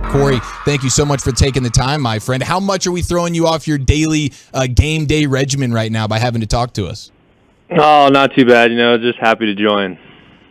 Corey, thank you so much for taking the time, my friend. How much are we throwing you off your daily game day regimen right now by having to talk to us? Oh, not too bad. Just happy to join.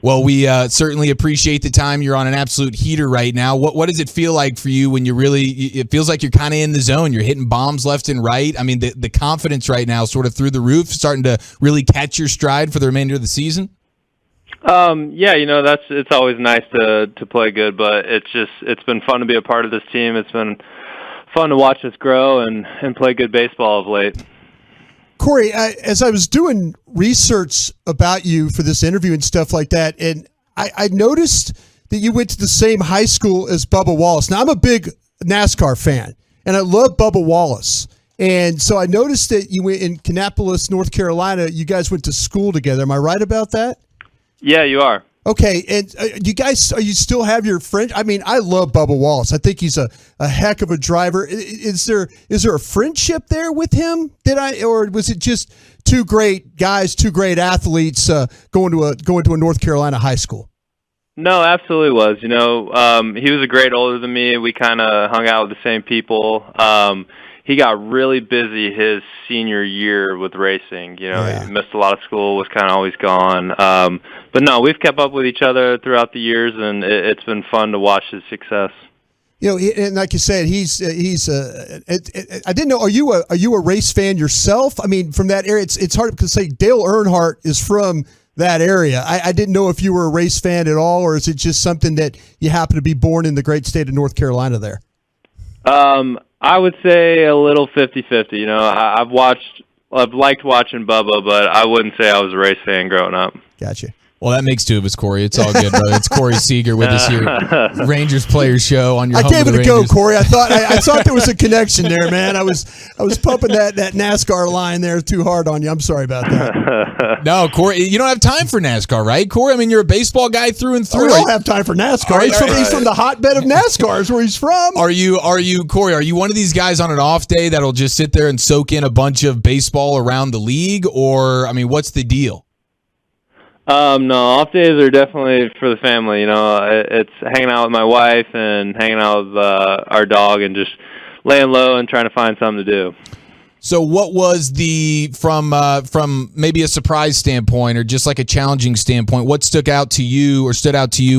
Well, we certainly appreciate the time. You're on an absolute heater right now. What does it feel like for you when it feels like you're kind of in the zone? You're hitting bombs left and right. I mean, the confidence right now sort of through the roof, starting to really catch your stride for the remainder of the season? Yeah, it's always nice to play good, but it's been fun to be a part of this team. It's been fun to watch us grow and play good baseball of late. Corey, as I was doing research about you for this interview and stuff like that, and I noticed that you went to the same high school as Bubba Wallace. Now, I'm a big NASCAR fan, and I love Bubba Wallace. And so I noticed that you went in Kannapolis, North Carolina. You guys went to school together. Am I right about that? Yeah, you are. Okay, and you still have your friend? I mean, I love Bubba Wallace. I think he's a heck of a driver. Is there a friendship there with him? Or was it just two great guys, two great athletes going to a North Carolina high school? No, absolutely was. He was a grade older than me. We kind of hung out with the same people. He got really busy his senior year with racing. He missed a lot of school, was kind of always gone. But no, we've kept up with each other throughout the years, and it's been fun to watch his success. And like you said, he's. I didn't know. Are you a race fan yourself? I mean, from that area, it's hard to say. Dale Earnhardt is from that area. I didn't know if you were a race fan at all, or is it just something that you happen to be born in the great state of North Carolina there? I would say a little 50-50. I've liked watching Bubba, but I wouldn't say I was a race fan growing up. Gotcha. Well, that makes two of us, Corey. It's all good, brother. It's Corey Seager with us here, Rangers Player Show on your home. I gave it a go, Corey. I thought there was a connection there, man. I was pumping that NASCAR line there too hard on you. I'm sorry about that. No, Corey, you don't have time for NASCAR, right, Corey? I mean, you're a baseball guy through and through. I don't have time for NASCAR. He's from the hotbed of NASCAR is where he's from. Are you, Corey, are you one of these guys on an off day that'll just sit there and soak in a bunch of baseball around the league? Or, I mean, what's the deal? No, off days are definitely for the family. It's hanging out with my wife and hanging out with our dog and just laying low and trying to find something to do. So what was from maybe a surprise standpoint or just like a challenging standpoint, what stood out to you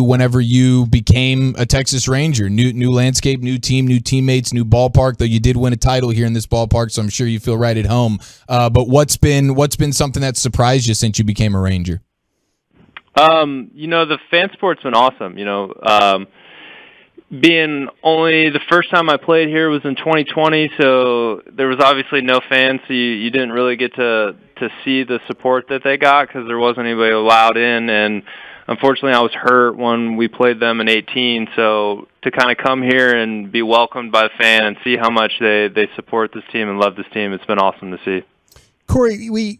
whenever you became a Texas Ranger? New landscape, new team, new teammates, new ballpark, though you did win a title here in this ballpark, so I'm sure you feel right at home. But what's been something that surprised you since you became a Ranger? The fan sport's been awesome. Being only the first time I played here was in 2020, so there was obviously no fans, so you didn't really get to see the support that they got because there wasn't anybody allowed in, and unfortunately I was hurt when we played them in 18, so to kind of come here and be welcomed by the fan and see how much they support this team and love this team, it's been awesome to see. Corey,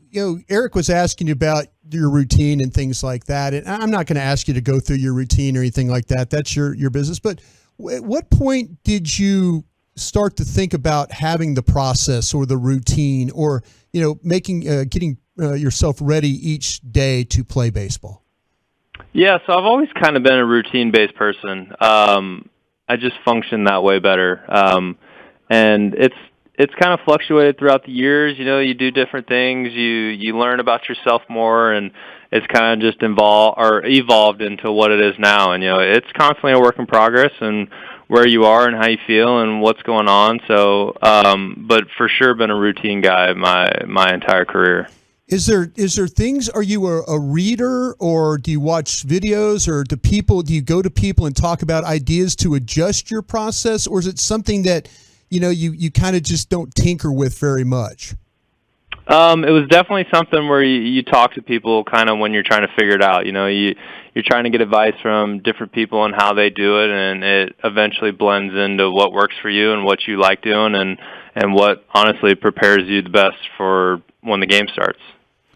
Eric was asking you about your routine and things like that, and I'm not going to ask you to go through your routine or anything like that. That's your business. But at what point did you start to think about having the process or the routine, or getting yourself ready each day to play baseball? Yeah, so I've always kind of been a routine-based person. I just function that way better, and it's kind of fluctuated throughout the years. You do different things. You learn about yourself more, and it's kind of just evolved into what it is now. And it's constantly a work in progress, and where you are and how you feel and what's going on. So, but for sure, been a routine guy my entire career. Is there things? Are you a reader, or do you watch videos, or do you go to people and talk about ideas to adjust your process, or is it something that you kind of just don't tinker with very much? It was definitely something where you talk to people kind of when you're trying to figure it out. You're trying to get advice from different people on how they do it, and it eventually blends into what works for you and what you like doing and what honestly prepares you the best for when the game starts.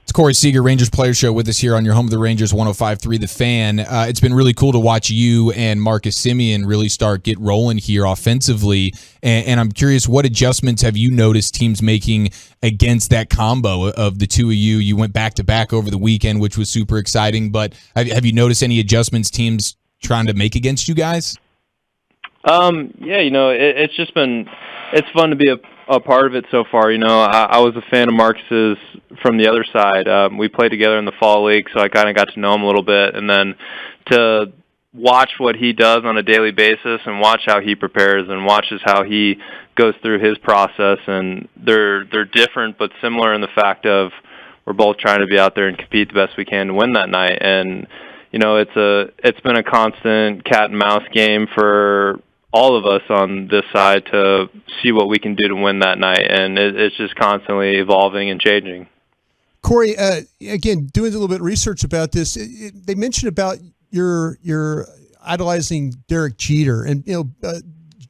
It's Corey Seager, Rangers Player Show, with us here on your home of the Rangers, 105.3 The Fan. It's been really cool to watch you and Marcus Semien really get rolling here offensively. And I'm curious, what adjustments have you noticed teams making against that combo of the two of you? You went back-to-back over the weekend, which was super exciting. But have you noticed any adjustments teams trying to make against you guys? Yeah, it's just it's fun to be a part of it so far. I was a fan of Marcus's from the other side. We played together in the fall league, so I kind of got to know him a little bit, and then to watch what he does on a daily basis and watch how he prepares and watches how he goes through his process, and they're different but similar in the fact of we're both trying to be out there and compete the best we can to win that night. And it's been a constant cat and mouse game for all of us on this side to see what we can do to win that night, and it's just constantly evolving and changing. Corey, again, doing a little bit of research about this, they mentioned about your idolizing Derek Jeter, and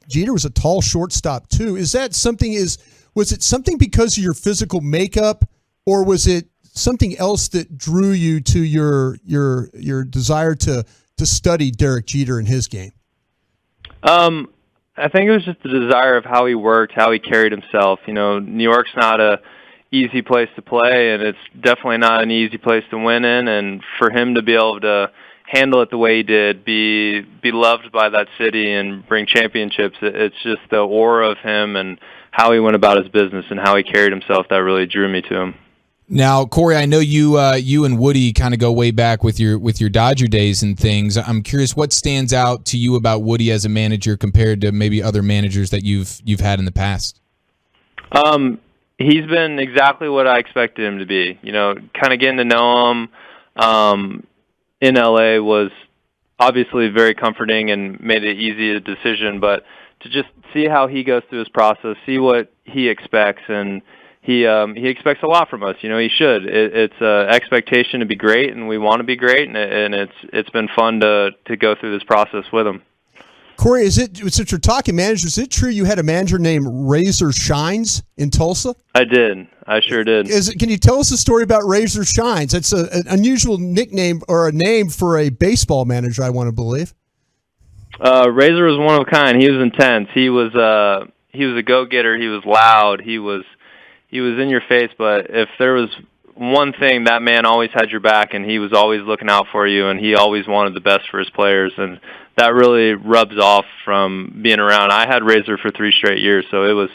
Jeter was a tall shortstop too. Was it something because of your physical makeup, or was it something else that drew you to your desire to study Derek Jeter and his game? I think it was just the desire of how he worked, how he carried himself. New York's not a easy place to play, and it's definitely not an easy place to win in. And for him to be able to handle it the way he did, be loved by that city and bring championships, it's just the aura of him and how he went about his business and how he carried himself that really drew me to him. Now, Corey, I know you and Woody kind of go way back with your Dodger days and things. I'm curious, what stands out to you about Woody as a manager compared to maybe other managers that you've had in the past? He's been exactly what I expected him to be. Kind of getting to know him in LA was obviously very comforting and made it easy a decision, but to just see how he goes through his process, see what he expects, and he expects a lot from us. He should. It's an expectation to be great, and we want to be great, and it's been fun to go through this process with him. Corey, since you're talking managers, is it true you had a manager named Razor Shines in Tulsa? I did. I sure did. Can you tell us a story about Razor Shines? It's an unusual nickname or a name for a baseball manager, I want to believe. Razor was one of a kind. He was intense. He was a go-getter. He was loud. He was in your face, but if there was one thing, that man always had your back, and he was always looking out for you, and he always wanted the best for his players, and that really rubs off from being around. I had Razor for 3 straight years, so it was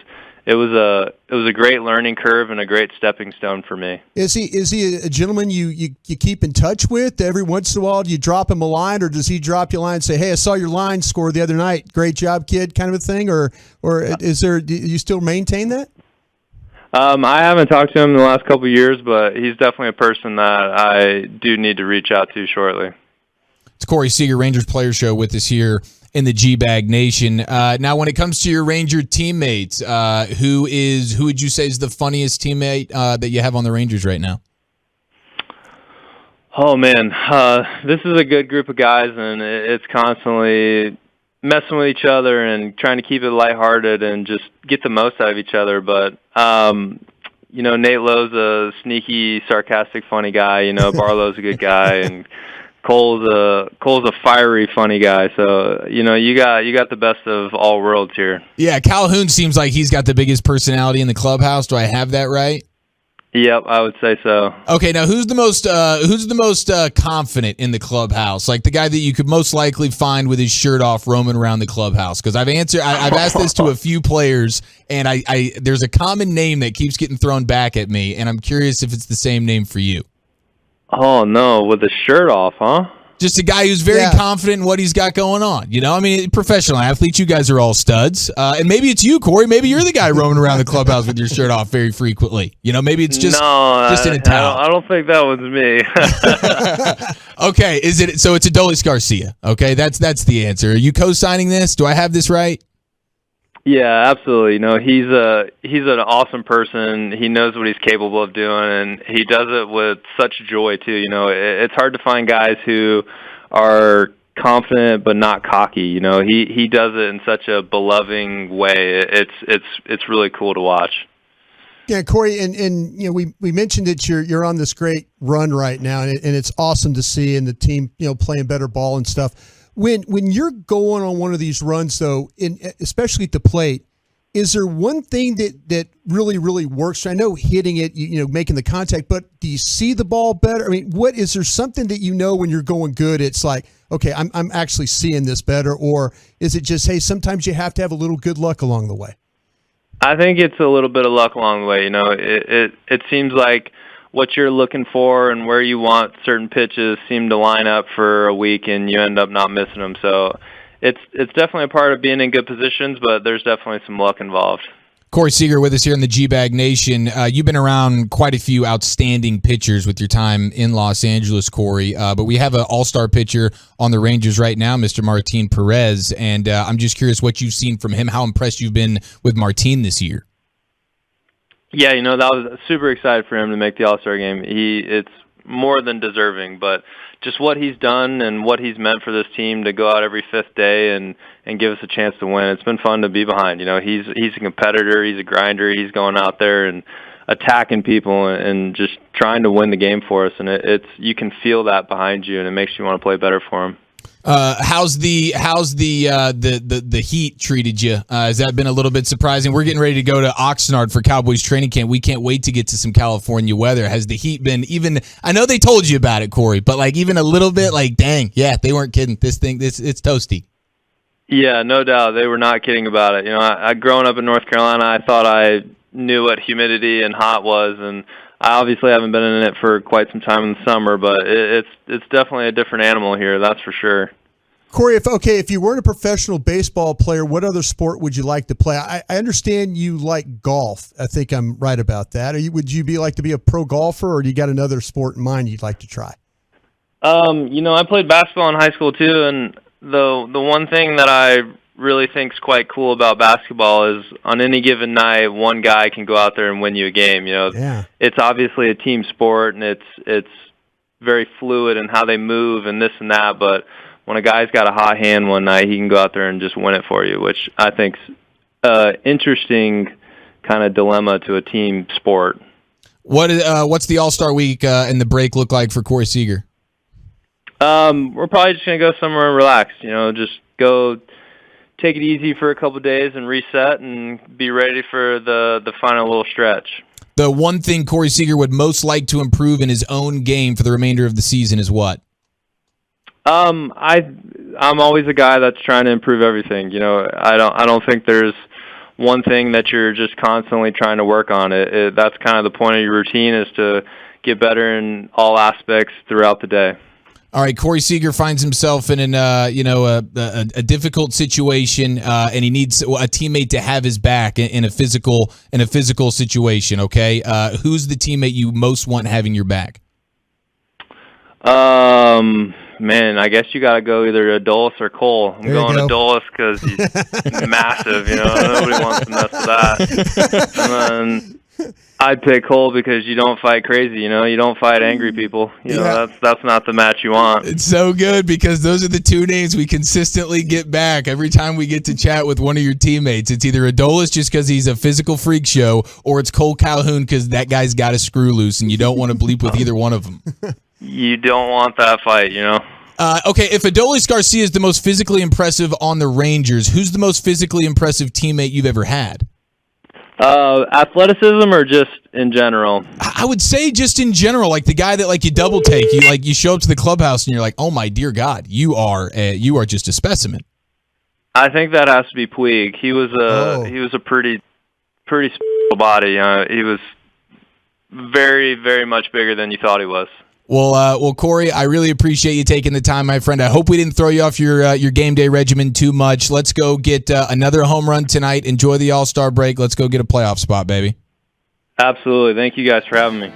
a great learning curve and a great stepping stone for me. Is he a gentleman you keep in touch with? Every once in a while, do you drop him a line, or does he drop you a line and say, "Hey, I saw your line score the other night. Great job, kid," kind of a thing, or do you still maintain that? I haven't talked to him in the last couple of years, but he's definitely a person that I do need to reach out to shortly. It's Corey Seager, Rangers Player Show, with us here in the GBag Nation. Now, when it comes to your Ranger teammates, who would you say is the funniest teammate that you have on the Rangers right now? Oh, man. This is a good group of guys, and it's constantly messing with each other and trying to keep it lighthearted and just get the most out of each other. But, Nate Lowe's a sneaky, sarcastic, funny guy. Barlow's a good guy, and Cole's a fiery, funny guy. So, you got the best of all worlds here. Yeah, Calhoun seems like he's got the biggest personality in the clubhouse. Do I have that right? Yep, I would say so. Okay, now who's the most confident in the clubhouse? Like the guy that you could most likely find with his shirt off roaming around the clubhouse? Because I've asked this to a few players, and I there's a common name that keeps getting thrown back at me, and I'm curious if it's the same name for you. Oh no, with the shirt off, huh? Just a guy who's very confident in what he's got going on. Professional athletes, you guys are all studs. And maybe it's you, Corey. Maybe you're the guy roaming around the clubhouse with your shirt off very frequently. Maybe it's just in a towel. I don't think that was me. Okay, so it's Adolis Garcia. Okay, that's the answer. Are you co-signing this? Do I have this right? Yeah, absolutely. He's an awesome person. He knows what he's capable of doing, and he does it with such joy too. It's hard to find guys who are confident but not cocky. He does it in such a beloving way. It's really cool to watch. Yeah, Corey, and we mentioned that you're on this great run right now, and it's awesome to see, and the team playing better ball and stuff. When you're going on one of these runs, though, especially at the plate, Is there one thing that really, really works? I know hitting it, making the contact, but do you see the ball better? I mean, is there something that when you're going good, it's like, okay, I'm actually seeing this better, or is it just, hey, sometimes you have to have a little good luck along the way? I think it's a little bit of luck along the way. It seems like what you're looking for and where you want certain pitches seem to line up for a week, and you end up not missing them. So it's definitely a part of being in good positions, but there's definitely some luck involved. Corey Seager with us here in the GBag Nation. You've been around quite a few outstanding pitchers with your time in Los Angeles, Corey. But we have an all-star pitcher on the Rangers right now, Mr. Martin Perez, and I'm just curious what you've seen from him, how impressed you've been with Martin this year. Yeah, that was super excited for him to make the All-Star game. It's more than deserving, but just what he's done and what he's meant for this team to go out every fifth day and give us a chance to win. It's been fun to be behind. He's a competitor, he's a grinder, he's going out there and attacking people and just trying to win the game for us, and you can feel that behind you, and it makes you want to play better for him. How's the heat treated you? Has that been a little bit surprising? We're getting ready to go to Oxnard for Cowboys training camp. We can't wait to get to some California weather. Has the heat been even? I know they told you about it, Corey, but even a little bit, dang, yeah, they weren't kidding. It's toasty. Yeah, no doubt. They were not kidding about it. I growing up in North Carolina, I thought I knew what humidity and hot was, and I obviously haven't been in it for quite some time in the summer, but it's definitely a different animal here, that's for sure. Corey, if you weren't a professional baseball player, what other sport would you like to play? I understand you like golf. I think I'm right about that. Would you like to be a pro golfer, or do you got another sport in mind you'd like to try? I played basketball in high school too, and the one thing that I really think is quite cool about basketball is on any given night, one guy can go out there and win you a game. It's obviously a team sport, and it's very fluid in how they move and this and that, but when a guy's got a hot hand one night, he can go out there and just win it for you, which I think's interesting kind of dilemma to a team sport. What's the All-Star week and the break look like for Corey Seager? We're probably just going to go somewhere and relax, just go take it easy for a couple of days and reset and be ready for the final little stretch. The one thing Corey Seager would most like to improve in his own game for the remainder of the season is what? I'm always a guy that's trying to improve everything. I don't think there's one thing that you're just constantly trying to work on. That's kind of the point of your routine, is to get better in all aspects throughout the day. All right, Corey Seager finds himself in a difficult situation, and he needs a teammate to have his back in a physical situation. Okay, who's the teammate you most want having your back? Man, I guess you got to go either Adolis or Cole. I'm going Adolis because he's massive. Nobody wants to mess with that. And then I'd pick Cole because you don't fight crazy. You don't fight angry people. That's not the match you want. It's so good because those are the two names we consistently get back every time we get to chat with one of your teammates. It's either Adolis just because he's a physical freak show, or it's Cole Calhoun because that guy's got a screw loose, and you don't want to bleep with either one of them. You don't want that fight, Okay, if Adolis Garcia is the most physically impressive on the Rangers, who's the most physically impressive teammate you've ever had? Athleticism or just in general? I would say just in general, like the guy that you double take. You show up to the clubhouse and you're like, oh my dear God, you are just a specimen. I think that has to be Puig. He was a pretty special body. He was very, very much bigger than you thought he was. Well, Corey, I really appreciate you taking the time, my friend. I hope we didn't throw you off your game day regimen too much. Let's go get another home run tonight. Enjoy the All-Star break. Let's go get a playoff spot, baby. Absolutely. Thank you guys for having me.